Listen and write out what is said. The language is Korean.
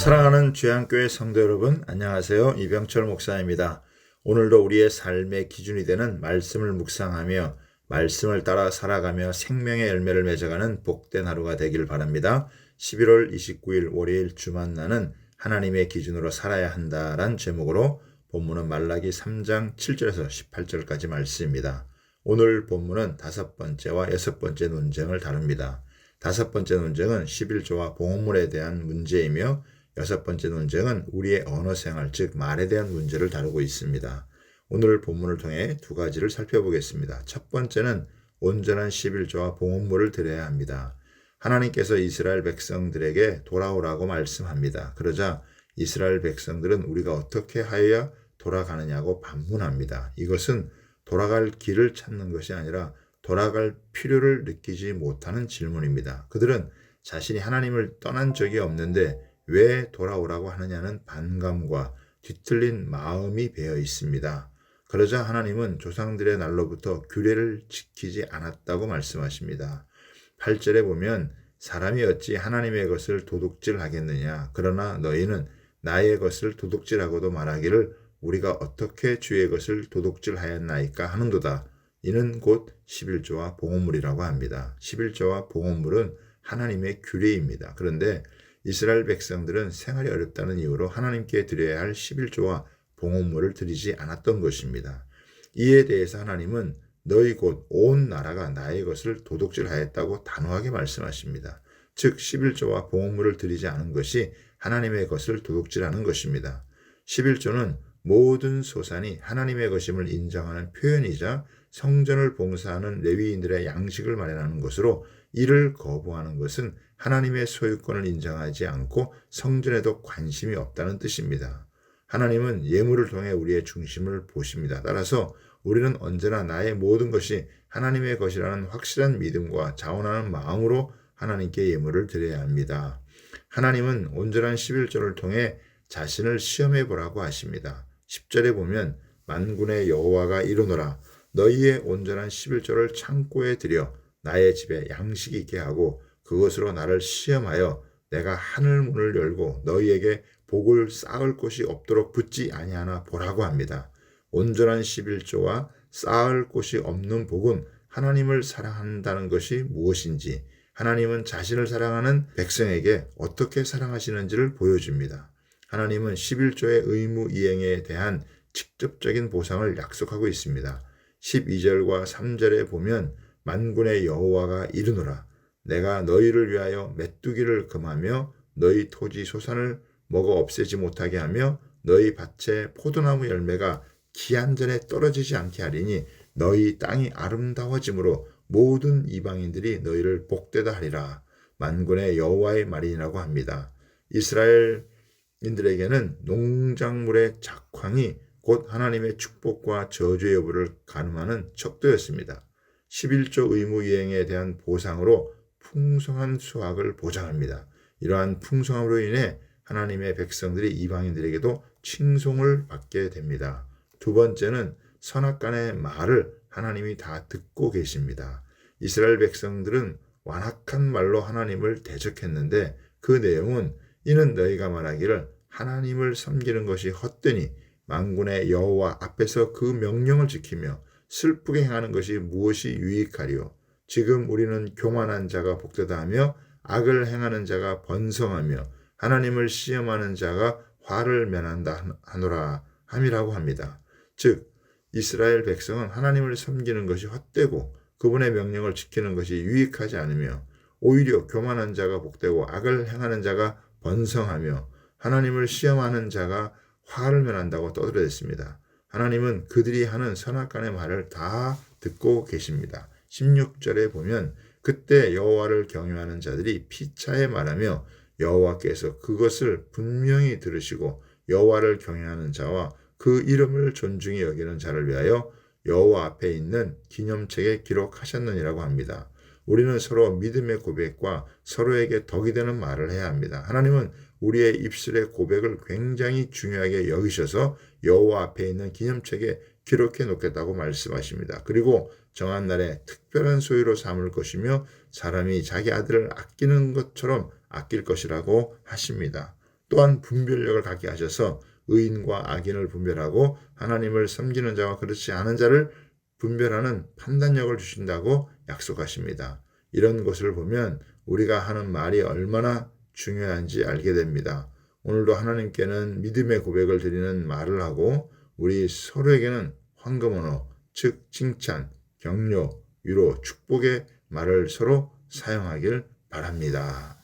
사랑하는 주양교회 성도 여러분, 안녕하세요. 이병철 목사입니다. 오늘도 우리의 삶의 기준이 되는 말씀을 묵상하며 말씀을 따라 살아가며 생명의 열매를 맺어가는 복된 하루가 되길 바랍니다. 11월 29일 월요일 주 만나는 하나님의 기준으로 살아야 한다란 제목으로 본문은 말라기 3장 7절에서 18절까지 말씀입니다. 오늘 본문은 다섯 번째와 여섯 번째 논쟁을 다룹니다. 다섯 번째 논쟁은 11조와 봉헌물에 대한 문제이며 여섯 번째 논쟁은 우리의 언어생활, 즉 말에 대한 문제를 다루고 있습니다. 오늘 본문을 통해 두 가지를 살펴보겠습니다. 첫 번째는 온전한 11조와 봉헌물을 드려야 합니다. 하나님께서 이스라엘 백성들에게 돌아오라고 말씀합니다. 그러자 이스라엘 백성들은 우리가 어떻게 하여야 돌아가느냐고 반문합니다. 이것은 돌아갈 길을 찾는 것이 아니라 돌아갈 필요를 느끼지 못하는 질문입니다. 그들은 자신이 하나님을 떠난 적이 없는데 왜 돌아오라고 하느냐는 반감과 뒤틀린 마음이 배어 있습니다. 그러자 하나님은 조상들의 날로부터 규례를 지키지 않았다고 말씀하십니다. 8절에 보면 사람이 어찌 하나님의 것을 도둑질하겠느냐. 그러나 너희는 나의 것을 도둑질하고도 말하기를 우리가 어떻게 주의 것을 도둑질하였나이까 하는도다. 이는 곧 11조와 봉헌물이라고 합니다. 11조와 봉헌물은 하나님의 규례입니다. 그런데 이스라엘 백성들은 생활이 어렵다는 이유로 하나님께 드려야 할 11조와 봉헌물을 드리지 않았던 것입니다. 이에 대해서 하나님은 너희 곧 온 나라가 나의 것을 도둑질하였다고 단호하게 말씀하십니다. 즉 11조와 봉헌물을 드리지 않은 것이 하나님의 것을 도둑질하는 것입니다. 11조는 모든 소산이 하나님의 것임을 인정하는 표현이자 성전을 봉사하는 레위인들의 양식을 마련하는 것으로 이를 거부하는 것은 하나님의 소유권을 인정하지 않고 성전에도 관심이 없다는 뜻입니다. 하나님은 예물을 통해 우리의 중심을 보십니다. 따라서 우리는 언제나 나의 모든 것이 하나님의 것이라는 확실한 믿음과 자원하는 마음으로 하나님께 예물을 드려야 합니다. 하나님은 온전한 11조를 통해 자신을 시험해 보라고 하십니다. 10절에 보면 만군의 여호와가 이르노라 너희의 온전한 11조를 창고에 들여 나의 집에 양식이 있게 하고 그것으로 나를 시험하여 내가 하늘 문을 열고 너희에게 복을 쌓을 곳이 없도록 붙지 아니하나 보라고 합니다. 온전한 11조와 쌓을 곳이 없는 복은 하나님을 사랑한다는 것이 무엇인지 하나님은 자신을 사랑하는 백성에게 어떻게 사랑하시는지를 보여줍니다. 하나님은 11조의 의무 이행에 대한 직접적인 보상을 약속하고 있습니다. 12절과 3절에 보면 만군의 여호와가 이르노라 내가 너희를 위하여 메뚜기를 금하며 너희 토지 소산을 먹어 없애지 못하게 하며 너희 밭에 포도나무 열매가 기한 전에 떨어지지 않게 하리니 너희 땅이 아름다워짐으로 모든 이방인들이 너희를 복되다 하리라. 만군의 여호와의 말이라고 합니다. 이스라엘인들에게는 농작물의 작황이 곧 하나님의 축복과 저주의 여부를 가늠하는 척도였습니다. 11조 의무 이행에 대한 보상으로 풍성한 수확을 보장합니다. 이러한 풍성함으로 인해 하나님의 백성들이 이방인들에게도 칭송을 받게 됩니다. 두 번째는 선악간의 말을 하나님이 다 듣고 계십니다. 이스라엘 백성들은 완악한 말로 하나님을 대적했는데 그 내용은 이는 너희가 말하기를 하나님을 섬기는 것이 헛되니 만군의 여호와 앞에서 그 명령을 지키며 슬프게 행하는 것이 무엇이 유익하리요. 지금 우리는 교만한 자가 복되다 하며 악을 행하는 자가 번성하며 하나님을 시험하는 자가 화를 면한다 하노라 함이라고 합니다. 즉 이스라엘 백성은 하나님을 섬기는 것이 헛되고 그분의 명령을 지키는 것이 유익하지 않으며 오히려 교만한 자가 복되고 악을 행하는 자가 번성하며 하나님을 시험하는 자가 화를 면한다고 떠들어댔습니다. 하나님은 그들이 하는 선악간의 말을 다 듣고 계십니다. 16절에 보면 그때 여호와를 경외하는 자들이 피차에 말하며 여호와께서 그것을 분명히 들으시고 여호와를 경외하는 자와 그 이름을 존중히 여기는 자를 위하여 여호와 앞에 있는 기념책에 기록하셨느니라고 합니다. 우리는 서로 믿음의 고백과 서로에게 덕이 되는 말을 해야 합니다. 하나님은 우리의 입술의 고백을 굉장히 중요하게 여기셔서 여호와 앞에 있는 기념책에 기록해 놓겠다고 말씀하십니다. 그리고 정한 날에 특별한 소유로 삼을 것이며 사람이 자기 아들을 아끼는 것처럼 아낄 것이라고 하십니다. 또한 분별력을 갖게 하셔서 의인과 악인을 분별하고 하나님을 섬기는 자와 그렇지 않은 자를 분별하는 판단력을 주신다고 약속하십니다. 이런 것을 보면 우리가 하는 말이 얼마나 중요한지 알게 됩니다. 오늘도 하나님께는 믿음의 고백을 드리는 말을 하고 우리 서로에게는 황금 언어, 즉 칭찬, 격려, 위로, 축복의 말을 서로 사용하길 바랍니다.